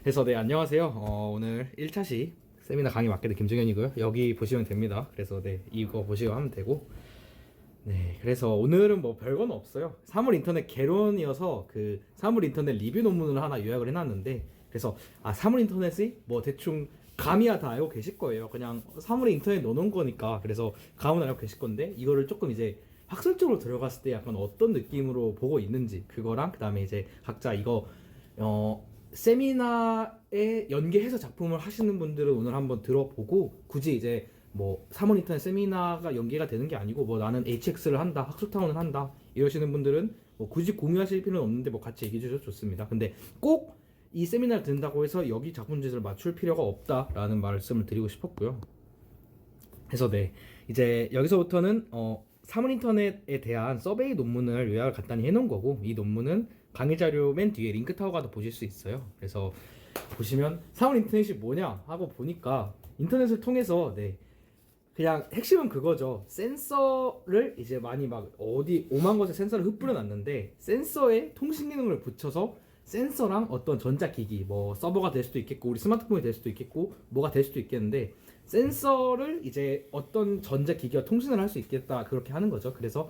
그래서 네, 안녕하세요. 오늘 1차시 세미나 강의 맡게 된 김종현이고요. 여기 보시면 됩니다. 그래서 네, 이거 보시고 하면 되고. 네, 그래서 오늘은 뭐 별건 없어요. 사물 인터넷 개론이어서 그 사물 인터넷 리뷰 논문을 하나 요약을 해놨는데, 그래서 사물 인터넷이 뭐 대충 감이야 다 알고 계실 거예요. 그냥 사물 인터넷 넣어놓은 거니까. 그래서 감은 알고 계실 건데, 이거를 조금 이제 학술적으로 들어갔을 때 약간 어떤 느낌으로 보고 있는지, 그거랑 그 다음에 이제 각자 이거 세미나에 연계해서 작품을 하시는 분들은 오늘 한번 들어보고, 굳이 이제 뭐 사물 인터넷 세미나가 연계가 되는 게 아니고 뭐 나는 HX를 한다, 학술타운을 한다 이러시는 분들은 뭐 굳이 공유하실 필요는 없는데 뭐 같이 얘기해 주셔도 좋습니다. 근데 꼭 이 세미나를 듣는다고 해서 여기 작품 주제를 맞출 필요가 없다라는 말씀을 드리고 싶었고요. 그래서 네, 이제 여기서부터는 사물 인터넷에 대한 서베이 논문을 요약을 간단히 해놓은 거고, 이 논문은 강의 자료 맨 뒤에 링크 타고 가도 보실 수 있어요. 그래서 보시면 사물 인터넷이 뭐냐 하고 보니까, 인터넷을 통해서 네, 그냥 핵심은 그거죠. 센서를 이제 많이 막 어디 오만 곳에 센서를 흩뿌려 놨는데, 센서에 통신 기능을 붙여서 센서랑 어떤 전자기기, 뭐 서버가 될 수도 있겠고 우리 스마트폰이 될 수도 있겠고 뭐가 될 수도 있겠는데, 센서를 이제 어떤 전자기기와 통신을 할 수 있겠다, 그렇게 하는 거죠. 그래서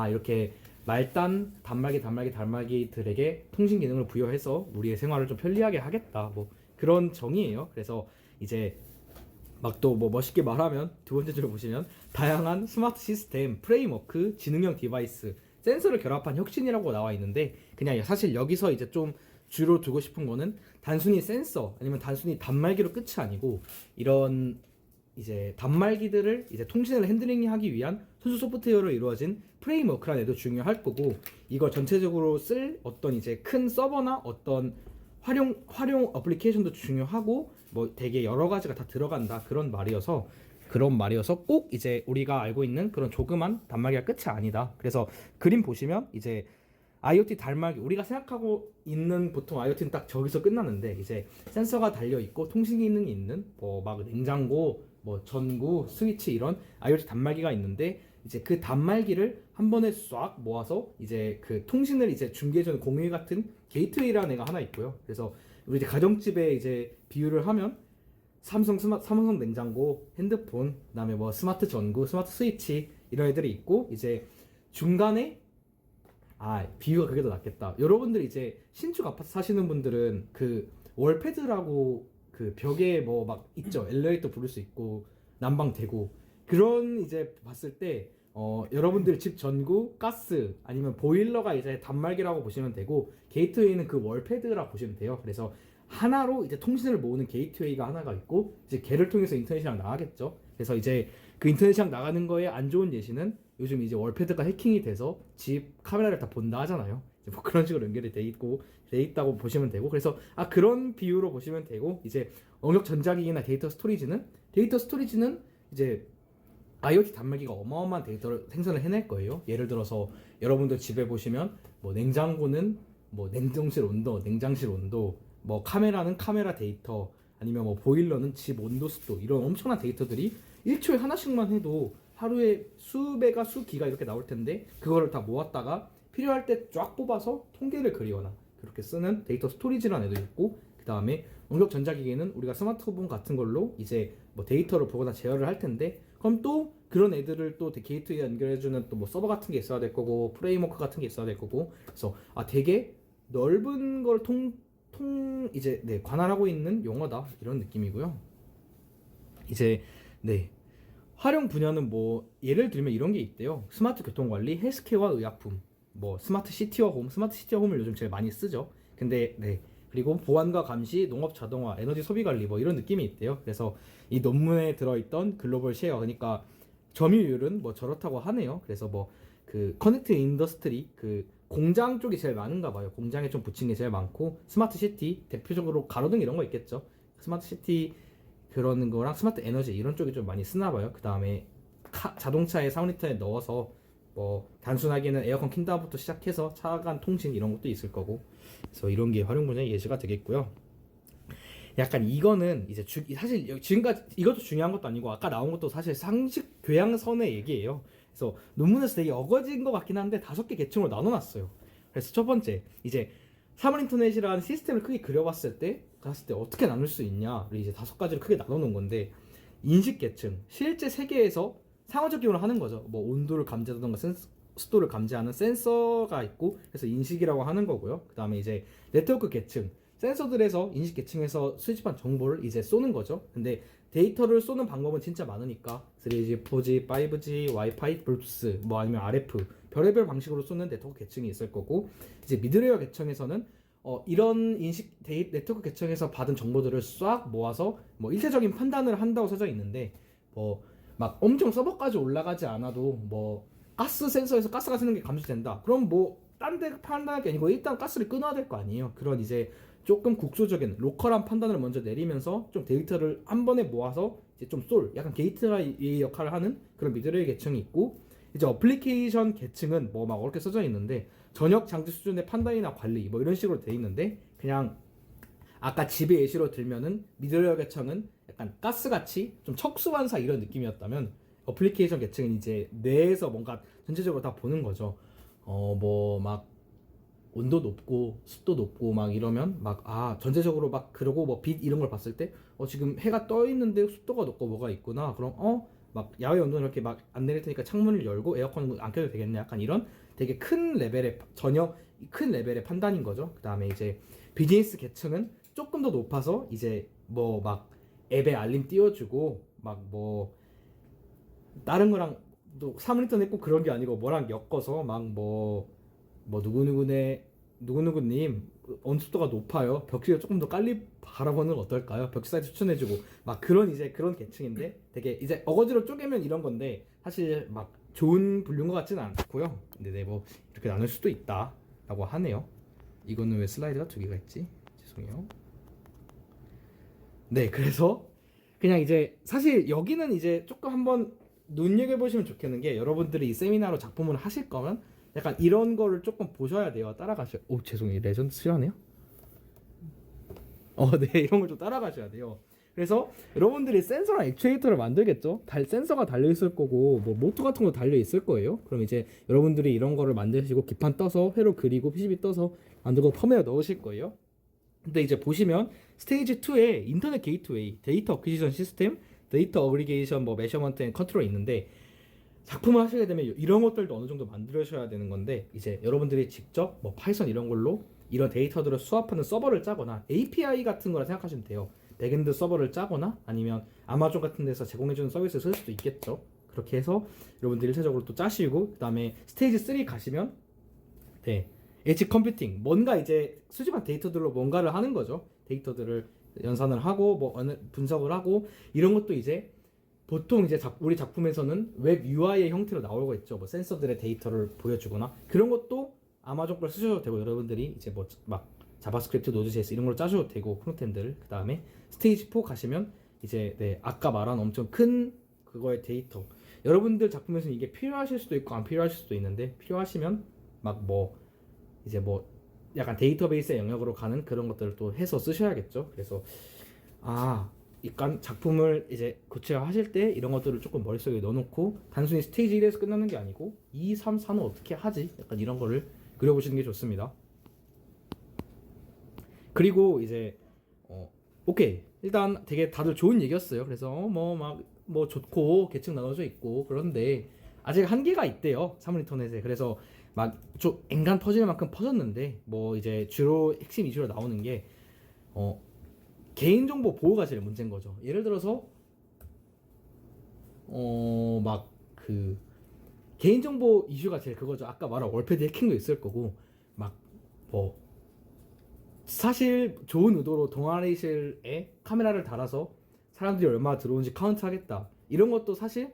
이렇게 말단 단말기들에게 통신 기능을 부여해서 우리의 생활을 좀 편리하게 하겠다, 뭐 그런 정의예요. 그래서 이제 막 또 뭐 멋있게 말하면 두 번째 줄 보시면 다양한 스마트 시스템, 프레임워크, 지능형 디바이스, 센서를 결합한 혁신이라고 나와 있는데, 그냥 사실 여기서 이제 좀 주로 두고 싶은 거는 단순히 센서 아니면 단순히 단말기로 끝이 아니고, 이런 이제 단말기들을 이제 통신을 핸들링하기 위한 소수 소프트웨어로 이루어진 프레임워크라는 애도 중요할 거고, 이걸 전체적으로 쓸 어떤 이제 큰 서버나 어떤 활용 어플리케이션도 중요하고, 뭐 되게 여러 가지가 다 들어간다, 그런 말이어서 꼭 이제 우리가 알고 있는 그런 조그만 단말기가 끝이 아니다. 그래서 그림 보시면 이제 IoT 단말기, 우리가 생각하고 있는 보통 IoT는 딱 저기서 끝나는데, 이제 센서가 달려 있고 통신 기능이 있는 뭐 막 냉장고, 뭐 전구, 스위치, 이런 IoT 단말기가 있는데, 이제 그 단말기를 한 번에 싹 모아서 이제 그 통신을 이제 중계해주는 공유 같은 게이트웨이라는 애가 하나 있고요. 그래서 우리 이제 가정집에 이제 비유를 하면 삼성 냉장고, 핸드폰, 그다음에 뭐 스마트 전구, 스마트 스위치, 이런 애들이 있고, 이제 중간에 비유가 그게 더 낫겠다. 여러분들이 이제 신축 아파트 사시는 분들은 그 월패드라고 그 벽에 뭐 막 있죠. 엘리베이터 부를 수 있고 난방 되고, 그런 이제 봤을 때 여러분들 집 전구, 가스 아니면 보일러가 이제 단말기라고 보시면 되고, 게이트웨이는 그 월패드라고 보시면 돼요. 그래서 하나로 이제 통신을 모으는 게이트웨이가 하나가 있고, 이제 걔를 통해서 인터넷이랑 나가겠죠. 그래서 이제 그 인터넷이랑 나가는 거에 안 좋은 예시는, 요즘 이제 월패드가 해킹이 돼서 집 카메라를 다 본다 하잖아요. 이제 뭐 그런 식으로 연결이 돼 있다고 보시면 되고, 그래서 그런 비유로 보시면 되고, 이제 영역 전자기기나 데이터 스토리지는 이제 IoT 단말기가 어마어마한 데이터를 생성을 해낼 거예요. 예를 들어서 여러분들 집에 보시면 뭐 냉장고는 뭐 냉동실 온도, 냉장실 온도, 뭐 카메라는 카메라 데이터, 아니면 뭐 보일러는 집 온도, 습도, 이런 엄청난 데이터들이 1초에 하나씩만 해도 하루에 수배가 수기가 이렇게 나올 텐데, 그거를 다 모았다가 필요할 때 쫙 뽑아서 통계를 그리거나 그렇게 쓰는 데이터 스토리지라는 애도 있고, 그 다음에 원격 전자기기는 우리가 스마트폰 같은 걸로 이제 뭐 데이터를 보거나 제어를 할 텐데, 그럼 또 그런 애들을 또 게이트웨이 연결해주는 또 뭐 서버 같은 게 있어야 될 거고, 프레임워크 같은 게 있어야 될 거고, 그래서 되게 넓은 걸 이제 네, 관할하고 있는 용어다, 이런 느낌이고요. 이제 네, 활용 분야는 뭐 예를 들면 이런 게 있대요. 스마트 교통관리, 헬스케어와 의약품, 뭐 스마트 시티와 홈, 스마트 시티와 홈을 요즘 제일 많이 쓰죠. 근데 네, 그리고 보안과 감시, 농업 자동화, 에너지 소비 관리, 뭐 이런 느낌이 있대요. 그래서 이 논문에 들어있던 글로벌 쉐어, 그러니까 점유율은 뭐 저렇다고 하네요. 그래서 뭐 그 커넥트 인더스트리, 그 공장 쪽이 제일 많은가 봐요. 공장에 좀 붙인 게 제일 많고, 스마트 시티 대표적으로 가로등 이런 거 있겠죠. 스마트 시티 그런 거랑 스마트 에너지 이런 쪽이 좀 많이 쓰나 봐요. 그 다음에 자동차에 사운리터에 넣어서 뭐 단순하게는 에어컨 킨다부터 시작해서 차간 통신 이런 것도 있을 거고, 그래서 이런 게 활용 분야의 예시가 되겠고요. 약간 이거는 이제 사실 지금까지 이것도 중요한 것도 아니고 아까 나온 것도 사실 상식 교양선의 얘기예요. 그래서 논문에서 되게 어거진 것 같긴 한데 5개 계층으로 나눠놨어요. 그래서 첫 번째 이제 사물 인터넷이라는 시스템을 크게 그려봤을 때 어떻게 나눌 수 있냐를 이제 5가지로 크게 나눠놓은 건데, 인식 계층, 실제 세계에서 상호적 기능을 하는 거죠. 뭐 온도를 감지하던가 습도를 감지하는 센서가 있고, 그래서 인식이라고 하는 거고요. 그 다음에 이제 네트워크 계층, 센서들에서 인식 계층에서 수집한 정보를 이제 쏘는 거죠. 근데 데이터를 쏘는 방법은 진짜 많으니까 3G, 4G, 5G, 와이파이, 블루투스, 뭐 아니면 RF 별의별 방식으로 쏘는 네트워크 계층이 있을 거고, 이제 미드레이어 계층에서는 이런 네트워크 계층에서 받은 정보들을 싹 모아서 뭐 일체적인 판단을 한다고 써져 있는데, 뭐 막 엄청 서버까지 올라가지 않아도 뭐 가스 센서에서 가스가 새는 게 감지된다. 그럼 뭐 딴 데 판단할 게 아니고 일단 가스를 끊어야 될 거 아니에요. 그런 이제 조금 국소적인 로컬한 판단을 먼저 내리면서 좀 데이터를 한 번에 모아서 이제 좀 약간 게이트가 이 역할을 하는 그런 미드레이 계층이 있고, 이제 어플리케이션 계층은 뭐 막 어렵게 써져 있는데 전역 장치 수준의 판단이나 관리 뭐 이런 식으로 돼 있는데, 그냥 아까 집의 예시로 들면은 미드레이어 계층은 약간 가스같이 좀 척수반사 이런 느낌이었다면, 어플리케이션 계층은 이제 뇌에서 뭔가 전체적으로 다 보는 거죠. 뭐 막 온도 높고 습도 높고 막 이러면 막 전체적으로 막 그러고 뭐 빛 이런 걸 봤을 때 지금 해가 떠 있는데 습도가 높고 뭐가 있구나. 그럼 막 야외 온도는 이렇게 막 안 내릴 테니까 창문을 열고 에어컨 안 켜도 되겠네. 약간 이런 되게 큰 레벨의 큰 레벨의 판단인 거죠. 그다음에 이제 비즈니스 계층은 조금 더 높아서 이제 뭐 막 앱에 알림 띄워주고 막 뭐 다른 거랑 또 사물인터넷 꼭 그런 게 아니고 뭐랑 엮어서 막 뭐 누구누구님 온습도가 높아요. 벽지를 조금 더 깔리 바라보는 건 어떨까요? 벽지 사이트 추천해주고 막 그런 이제 그런 계층인데, 되게 이제 어거지로 쪼개면 이런 건데 사실 막 좋은 분류인 것 같지는 않고요. 근데 네, 뭐 이렇게 나눌 수도 있다라고 하네요. 이거는 왜 슬라이드가 2개가 있지? 죄송해요. 네, 그래서 그냥 이제 사실 여기는 이제 조금 한번 눈여겨보시면 좋겠는 게, 여러분들이 이 세미나로 작품을 하실 거면 약간 이런 거를 조금 보셔야 돼요. 따라가셔. 죄송해요. 레전드 싫어하네요. 네, 이런 걸 좀 따라가셔야 돼요. 그래서 여러분들이 센서랑 액추에이터를 만들겠죠. 센서가 달려 있을 거고 뭐 모터 같은 거 달려 있을 거예요. 그럼 이제 여러분들이 이런 거를 만드시고 기판 떠서 회로 그리고 PCB 떠서 만들고 펌웨어 넣으실 거예요. 근데 이제 보시면 스테이지 2에 인터넷 게이트웨이, 데이터 어퀴지션 시스템, 데이터 어그리게이션, 뭐 메셔먼트 앤 컨트롤이 있는데, 작품을 하시게 되면 이런 것들도 어느 정도 만들어셔야 되는 건데, 이제 여러분들이 직접 뭐 파이썬 이런 걸로 이런 데이터들을 수합하는 서버를 짜거나 API 같은 거라 생각하시면 돼요. 백엔드 서버를 짜거나 아니면 아마존 같은 데서 제공해주는 서비스를 쓸 수도 있겠죠. 그렇게 해서 여러분들이 일차적으로 또 짜시고, 그 다음에 스테이지 3 가시면 네, 엣지 컴퓨팅, 뭔가 이제 수집한 데이터들로 뭔가를 하는 거죠. 데이터들을 연산을 하고 뭐 분석을 하고, 이런 것도 이제 보통 이제 우리 작품에서는 웹 UI의 형태로 나오고 있죠. 뭐 센서들의 데이터를 보여주거나 그런 것도 아마존 걸 쓰셔도 되고, 여러분들이 이제 뭐 막 자바스크립트, 노드.js 이런 걸 짜셔도 되고 프론트엔드를. 그 다음에 스테이지 4 가시면 이제 네, 아까 말한 엄청 큰 그거의 데이터, 여러분들 작품에서는 이게 필요하실 수도 있고 안 필요하실 수도 있는데, 필요하시면 막 뭐 이제 뭐 약간 데이터베이스의 영역으로 가는 그런 것들을 또 해서 쓰셔야겠죠. 그래서 약간 작품을 이제 구체화하실 때 이런 것들을 조금 머릿속에 넣어놓고, 단순히 스테이지 1에서 끝나는 게 아니고 2, 3, 4는 어떻게 하지? 약간 이런 거를 그려보시는 게 좋습니다. 그리고 이제 오케이, 일단 되게 다들 좋은 얘기였어요. 그래서 뭐 좋고 계층 나눠져 있고, 그런데 아직 한계가 있대요, 사물 인터넷에. 그래서 막 좀 앵간 터질 만큼 퍼졌는데, 뭐 이제 주로 핵심 이슈로 나오는 게 개인정보 보호가 제일 문제인 거죠. 예를 들어서 막 그 개인정보 이슈가 제일 그거죠. 아까 말한 월패드 해킹도 있을 거고, 막 뭐 사실 좋은 의도로 동아리실에 카메라를 달아서 사람들이 얼마나 들어오는지 카운트하겠다, 이런 것도 사실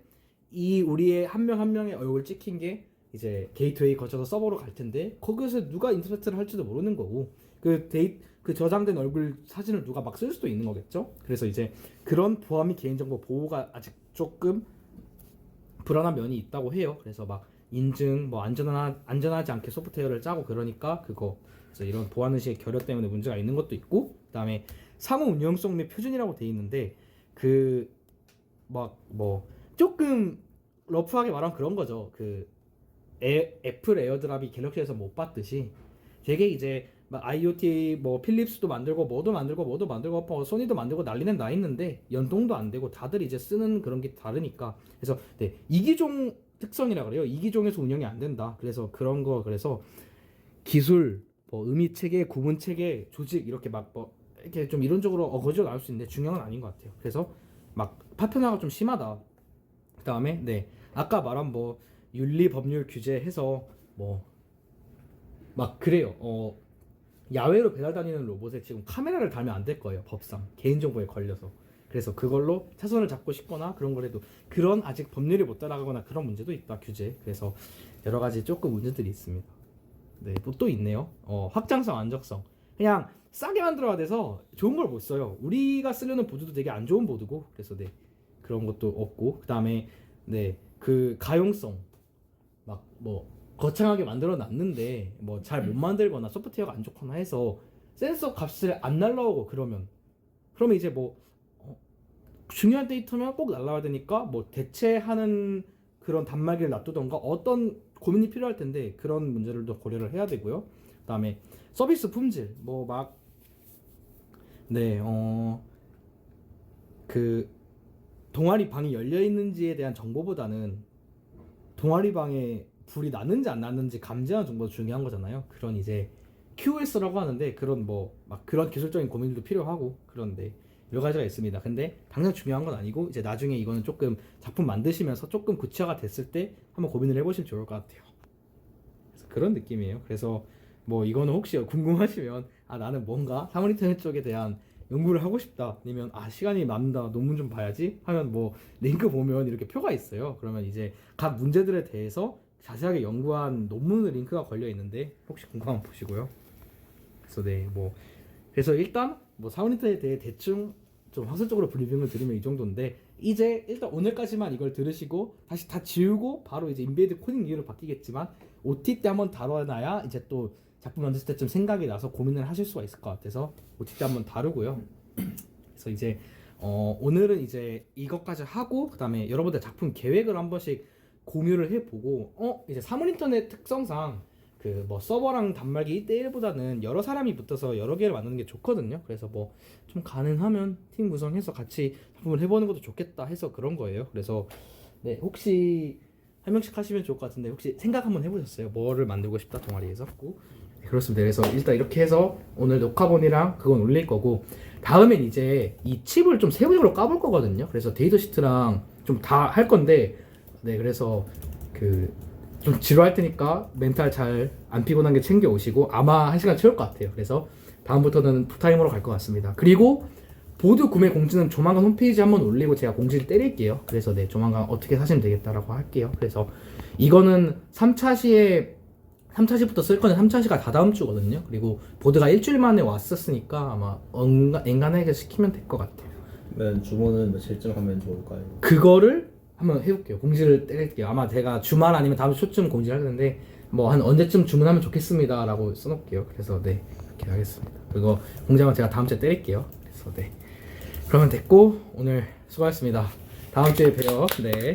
이 우리의 한 명 한 명의 얼굴 찍힌 게 이제 게이트웨이 거쳐서 서버로 갈 텐데, 거기서 누가 인터셉트를 할지도 모르는 거고, 그 저장된 얼굴 사진을 누가 막 쓸 수도 있는 거겠죠. 그래서 이제 그런 보안및 개인정보 보호가 아직 조금 불안한 면이 있다고 해요. 그래서 막 인증 뭐 안전하지 않게 소프트웨어를 짜고 그러니까 그거 그래서 이런 보안 의식의 결여 때문에 문제가 있는 것도 있고 그다음에 상호 운영성 및 표준이라고 돼 있는데 그 막 뭐 조금 러프하게 말하면 그런 거죠. 그 애플 에어드랍이 갤럭시에서 못 봤듯이 되게 이제 막 IoT 뭐 필립스도 만들고 뭐도 만들고 뭐 소니도 만들고 난리는 나 있는데 연동도 안 되고 다들 이제 쓰는 그런 게 다르니까 그래서 네, 이기종 특성이라 그래요. 이기종에서 운영이 안 된다. 그래서 그런 거 그래서 기술 뭐 의미 체계, 구분 체계, 조직 이렇게 막 뭐 이렇게 좀 이론적으로 어거지로 나올 수 있는데 중요한 건 아닌 것 같아요. 그래서 막 파편화가 좀 심하다. 그다음에 네 아까 말한 뭐 윤리 법률 규제해서 뭐 막 그래요. 야외로 배달 다니는 로봇에 지금 카메라를 달면 안 될 거예요. 법상 개인정보에 걸려서. 그래서 그걸로 차선을 잡고 싶거나 그런 걸 해도 그런 아직 법률이 못 따라가거나 그런 문제도 있다 규제. 그래서 여러 가지 조금 문제들이 있습니다. 네, 또 있네요. 확장성, 안정성. 그냥 싸게 만들어야 돼서 좋은 걸 못 써요. 우리가 쓰려는 보드도 되게 안 좋은 보드고 그래서 네 그런 것도 없고 그다음에 네 그 가용성 막 뭐 거창하게 만들어 놨는데 뭐 잘 못 만들거나 소프트웨어가 안 좋거나 해서 센서 값을 안 날라오고 그러면 이제 뭐 중요한 데이터면 꼭 날라와야 되니까 뭐 대체하는 그런 단말기를 놔두던가 어떤 고민이 필요할 텐데 그런 문제들도 고려를 해야 되고요. 그다음에 서비스 품질 뭐 막 네 그 동아리 방이 열려 있는지에 대한 정보보다는 동아리 방에 불이 났는지 안 났는지 감지하는 정보가 중요한 거잖아요. 그런 이제 QoS라고 하는데 그런 뭐 막 그런 기술적인 고민들도 필요하고 그런데 여러 가지가 있습니다. 근데 당장 중요한 건 아니고 이제 나중에 이거는 조금 작품 만드시면서 조금 구체화가 됐을 때 한번 고민을 해보시면 좋을 것 같아요. 그래서 그런 느낌이에요. 그래서 뭐 이거는 혹시 궁금하시면 아 나는 뭔가 사물인터넷 쪽에 대한 연구를 하고 싶다 아니면 아 시간이 남는다 논문 좀 봐야지 하면 뭐 링크 보면 이렇게 표가 있어요. 그러면 이제 각 문제들에 대해서 자세하게 연구한 논문의 링크가 걸려 있는데 혹시 궁금하면 보시고요. 그래서 네 뭐 그래서 일단 뭐 사물인터넷에 대해 대충 좀 학술적으로 브리핑을 드리면 이 정도인데 이제 일단 오늘까지만 이걸 들으시고 다시 다 지우고 바로 이제 인베이드 코딩 이유로 바뀌겠지만 OT 때 한번 다뤄놔야 이제 또 작품 만드실 때쯤 생각이 나서 고민을 하실 수가 있을 것 같아서 OT 때 한번 다루고요. 그래서 이제 오늘은 이제 이것까지 하고 그다음에 여러분들 작품 계획을 한 번씩 공유를 해보고 이제 사물인터넷 특성상 그 뭐 서버랑 단말기 1대1보다는 여러 사람이 붙어서 여러 개를 만드는 게 좋거든요. 그래서 뭐 좀 가능하면 팀 구성해서 같이 작품을 해보는 것도 좋겠다 해서 그런 거예요. 그래서 네 혹시 한 명씩 하시면 좋을 것 같은데 혹시 생각 한번 해보셨어요? 뭐를 만들고 싶다 동아리에서? 네, 그렇습니다. 그래서 일단 이렇게 해서 오늘 녹화본이랑 그건 올릴 거고 다음엔 이제 이 칩을 좀 세부적으로 까볼 거거든요. 그래서 데이터 시트랑 좀 다 할 건데 네 그래서 그 좀 지루할 테니까 멘탈 잘 안 피곤한 게 챙겨 오시고 아마 1시간 채울 것 같아요. 그래서 다음부터는 풀타임으로 갈 것 같습니다. 그리고 보드 구매 공지는 조만간 홈페이지 한번 올리고 제가 공지를 때릴게요. 그래서 네 조만간 어떻게 사시면 되겠다라고 할게요. 그래서 이거는 3차 시부터 쓸 거는 3차 시가 다다음 주거든요. 그리고 보드가 일주일 만에 왔었으니까 아마 엔간하게 시키면 될 것 같아요. 그러면 주문은 며칠쯤 하면 좋을까요? 그거를 한번 해볼게요. 공지를 때릴게요. 아마 제가 주말 아니면 다음 주 초쯤 공지를 하는데 뭐 한 언제쯤 주문하면 좋겠습니다 라고 써놓을게요. 그래서 네 이렇게 하겠습니다. 그거 공지하면 제가 다음 주에 때릴게요. 그래서 네 그러면 됐고 오늘 수고하셨습니다. 다음 주에 봬요. 네.